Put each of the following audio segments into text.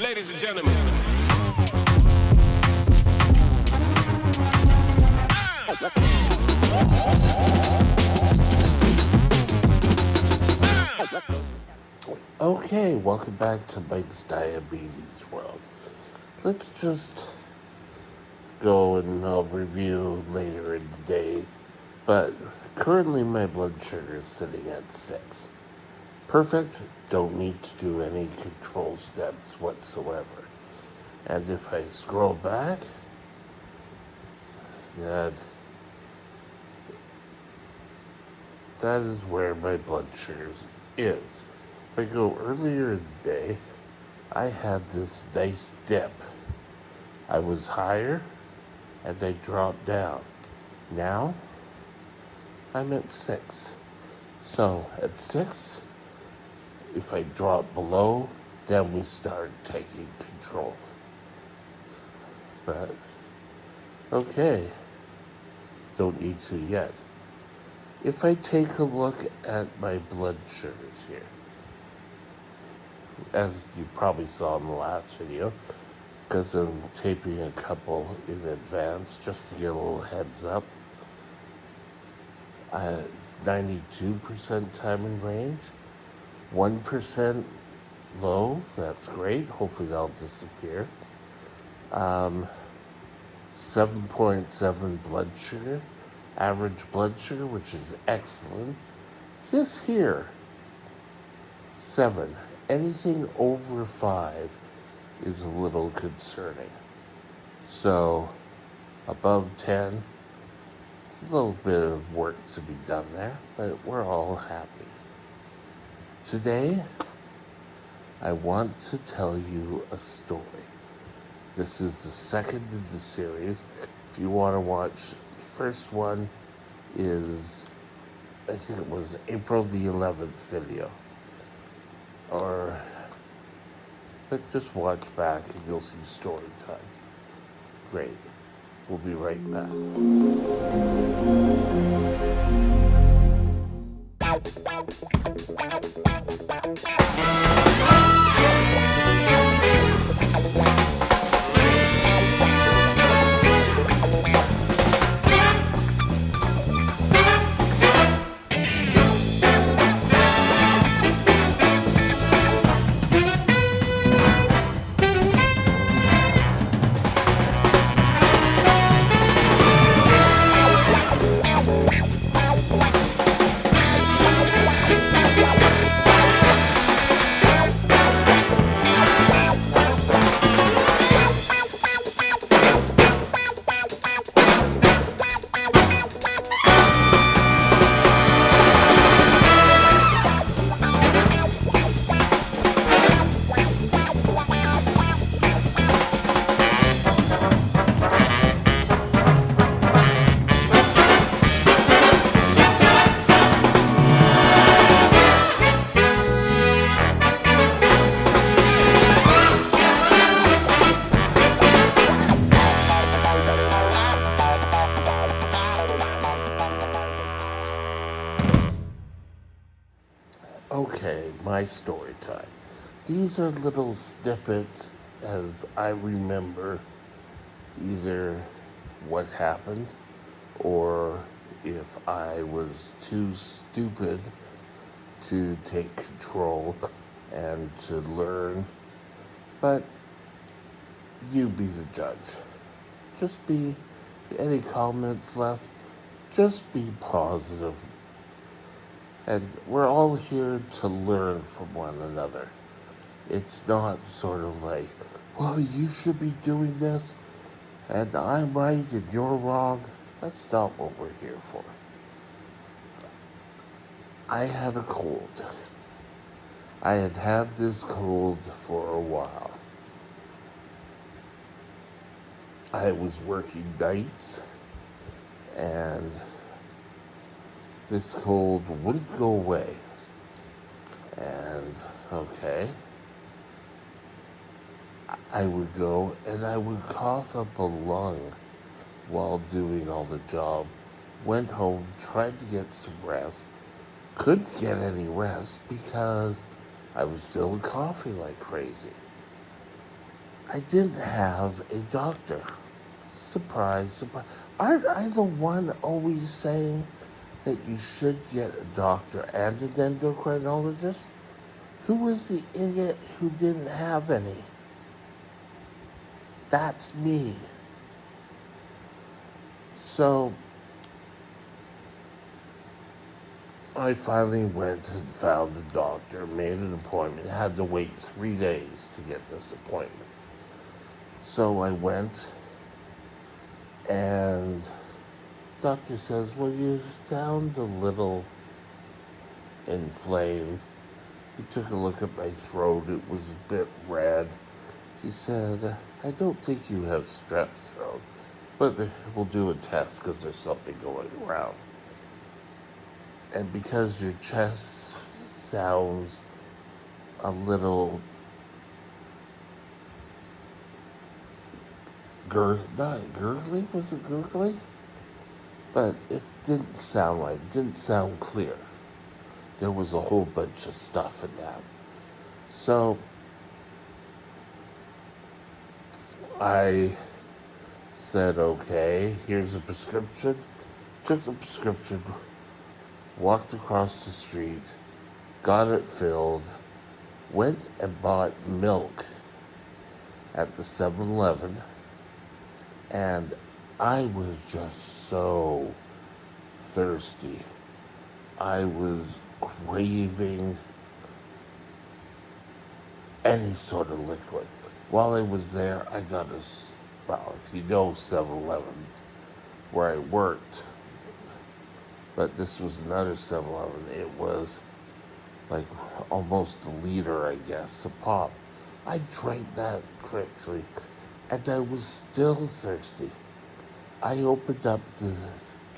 Ladies and gentlemen. Okay, welcome back to Mike's Diabetes World. Let's just go and I'll review later in the day. But currently my blood sugar is sitting at 6. Perfect, don't need to do any control steps whatsoever. And if I scroll back, that is where my blood sugar is. If I go earlier in the day, I had this nice dip. I was higher and I dropped down. Now I'm at 6. So at 6, if I drop below, then we start taking control. But okay, don't need to yet. If I take a look at my blood sugars here, as you probably saw in the last video, because I'm taping a couple in advance just to get a little heads up. It's 92% time in range, 1% low, that's great, hopefully that'll disappear. 7.7 blood sugar, average blood sugar, which is excellent. This here, 7. Anything over 5 is a little concerning. So, above 10, a little bit of work to be done there, but we're all happy. Today, I want to tell you a story. This is the second of the series. If you want to watch, the first one is, I think it was April the 11th video. But just watch back and you'll see story time. Great. We'll be right back. Okay, my story time. These are little snippets as I remember either what happened or if I was too stupid to take control and to learn. But you be the judge. Any comments left, just be positive. And we're all here to learn from one another. It's not sort of like, well, you should be doing this, and I'm right and you're wrong. That's not what we're here for. I had a cold. I had this cold for a while. I was working nights, and this cold wouldn't go away. And, okay, I would go and I would cough up a lung while doing all the job. Went home, tried to get some rest. Couldn't get any rest because I was still coughing like crazy. I didn't have a doctor. Surprise, surprise. Aren't I the one always saying that you should get a doctor and an endocrinologist? Who was the idiot who didn't have any? That's me. So I finally went and found a doctor, made an appointment, had to wait 3 days to get this appointment. So I went, and the doctor says, well, you sound a little inflamed. He took a look at my throat. It was a bit red. He said, I don't think you have strep throat, but we'll do a test because there's something going around. And because your chest sounds a little not gurgly, was it gurgly? But it didn't sound right, it didn't sound clear. There was a whole bunch of stuff in that. So I said, okay, here's a prescription. Took the prescription, walked across the street, got it filled, went and bought milk at the 7-Eleven, and I was just so thirsty. I was craving any sort of liquid. While I was there, I got a, well, if you know 7-Eleven, where I worked, but this was another 7-Eleven. It was like almost a liter, I guess, a pop. I drank that quickly, and I was still thirsty. I opened up the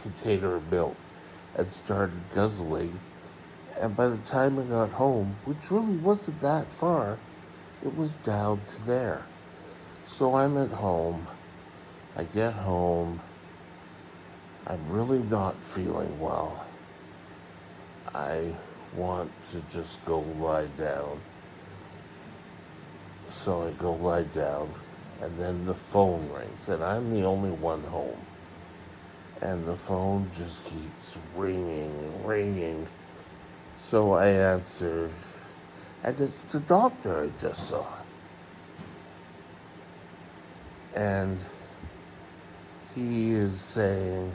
container of milk and started guzzling, and by the time I got home, which really wasn't that far, it was down to there. So I'm at home. I get home. I'm really not feeling well. I want to just go lie down. So I go lie down, and then the phone rings, and I'm the only one home. And the phone just keeps ringing and ringing. So I answer, and it's the doctor I just saw. And he is saying,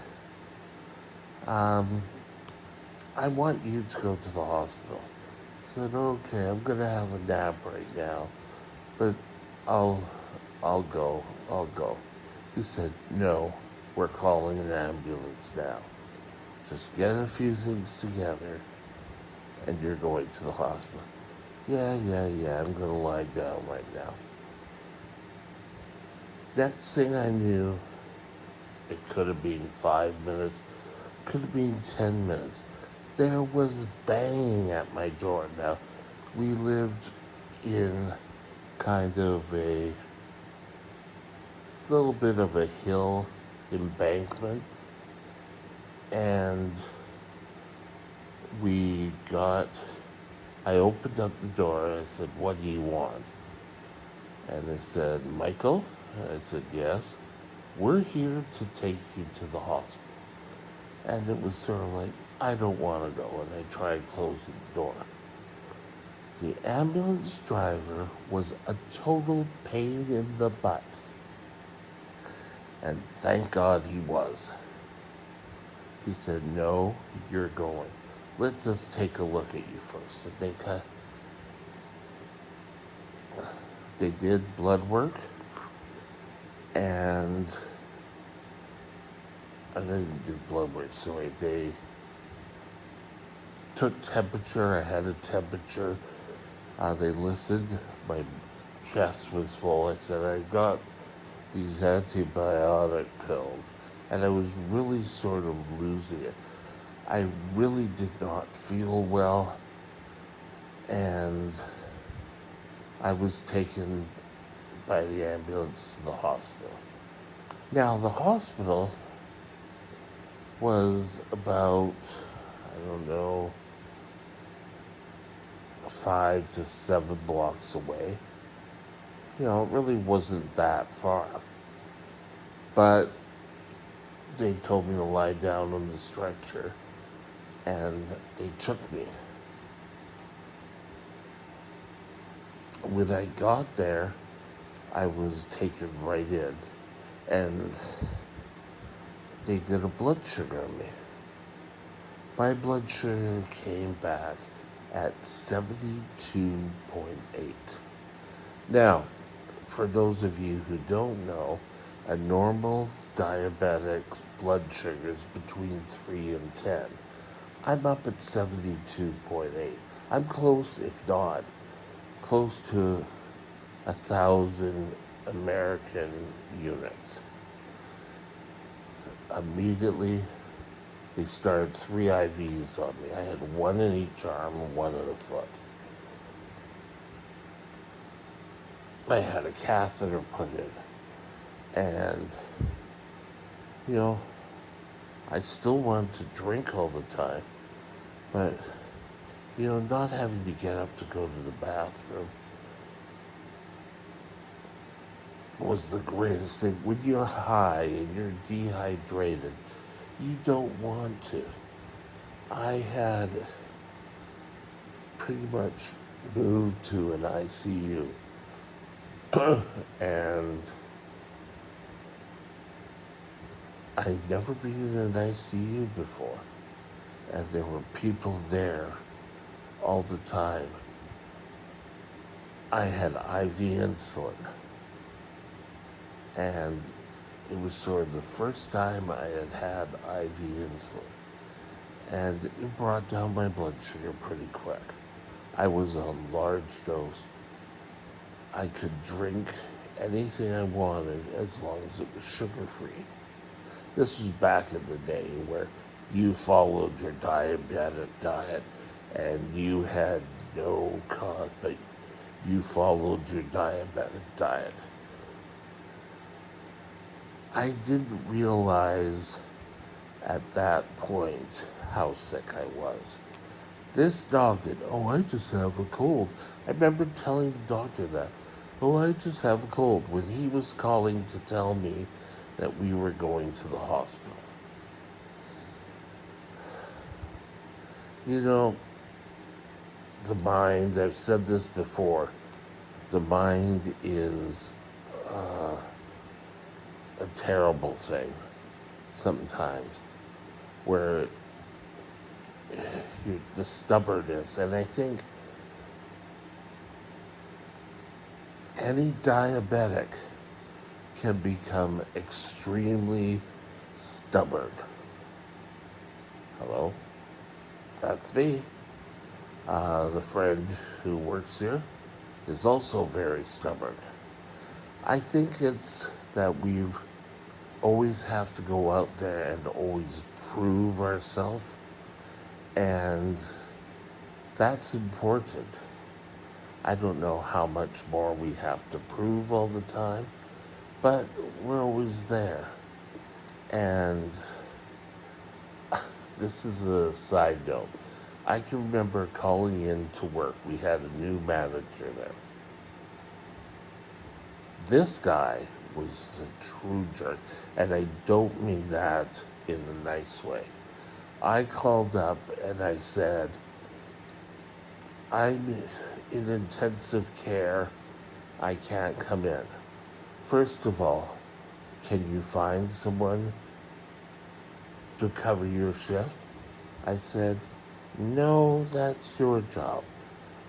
I want you to go to the hospital. I said, okay, I'm gonna have a nap right now, but I'll go. He said, no, we're calling an ambulance now. Just get a few things together, and you're going to the hospital. Yeah, I'm gonna lie down right now. Next thing I knew, it could have been 5 minutes, could have been 10 minutes. There was banging at my door. Now, we lived in kind of a little bit of a hill embankment, and I opened up the door and I said, what do you want? And they said, Michael? And I said, yes. We're here to take you to the hospital. And it was sort of like, I don't want to go. And I tried closing the door. The ambulance driver was a total pain in the butt. And thank God he was. He said, no, you're going. Let's just take a look at you first. And they did blood work, and I didn't do blood work, so they took temperature. I had a temperature. They listened. My chest was full. I said, I got these antibiotic pills, and I was really sort of losing it. I really did not feel well, and I was taken by the ambulance to the hospital. Now, the hospital was about, I don't know, 5 to 7 blocks away. it really wasn't that far. But they told me to lie down on the stretcher, and they took me. When I got there, I was taken right in, and they did a blood sugar on me. My blood sugar came back at 72.8. Now, for those of you who don't know, a normal diabetic's blood sugar is between 3 and 10. I'm up at 72.8. I'm close, if not close to 1,000 American units. Immediately, they started 3 IVs on me. I had one in each arm and one in the foot. I had a catheter put in. And, you know, I still wanted to drink all the time. But, not having to get up to go to the bathroom was the greatest thing. When you're high and you're dehydrated, you don't want to. I had pretty much moved to an ICU. And I'd never been in an ICU before. And there were people there all the time. I had IV insulin. And it was sort of the first time I had had IV insulin. And it brought down my blood sugar pretty quick. I was on large dose. I could drink anything I wanted as long as it was sugar-free. This was back in the day where you followed your diabetic diet and you had no cause, but you followed your diabetic diet. I didn't realize at that point how sick I was. This dog did, I just have a cold. I remember telling the doctor that, I just have a cold, when he was calling to tell me that we were going to the hospital. The mind, I've said this before, the mind is a terrible thing sometimes, where the stubbornness, and I think any diabetic can become extremely stubborn. Hello? That's me. The friend who works here is also very stubborn. I think it's that we've always have to go out there and always prove ourselves, and that's important. I don't know how much more we have to prove all the time, but we're always there. And this is a side note. I can remember calling in to work. We had a new manager there. This guy was a true jerk, and I don't mean that in a nice way. I called up and I said, I'm in intensive care. I can't come in. First of all, can you find someone to cover your shift? I said, no, that's your job.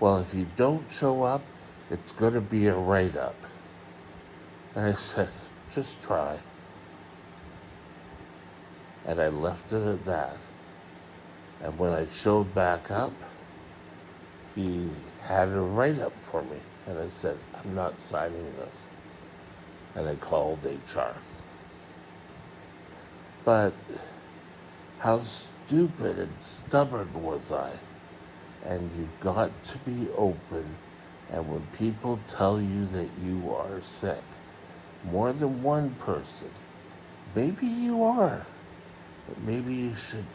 Well, if you don't show up, it's going to be a write-up. And I said, just try. And I left it at that. And when I showed back up, he had a write-up for me. And I said, I'm not signing this. And I called HR. But how stupid and stubborn was I? And you've got to be open. And when people tell you that you are sick, more than one person, maybe you are, but maybe you should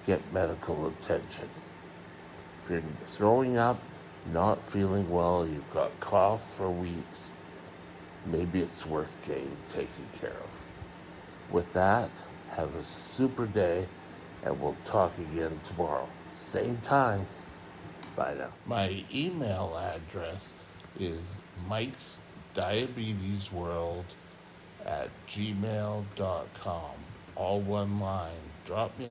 get medical attention. If you're throwing up, not feeling well, you've got cough for weeks, maybe it's worth getting taken care of. With that, have a super day, and we'll talk again tomorrow. Same time. Bye now. My email address is Mike's Diabetes World at gmail.com. All one line. Drop me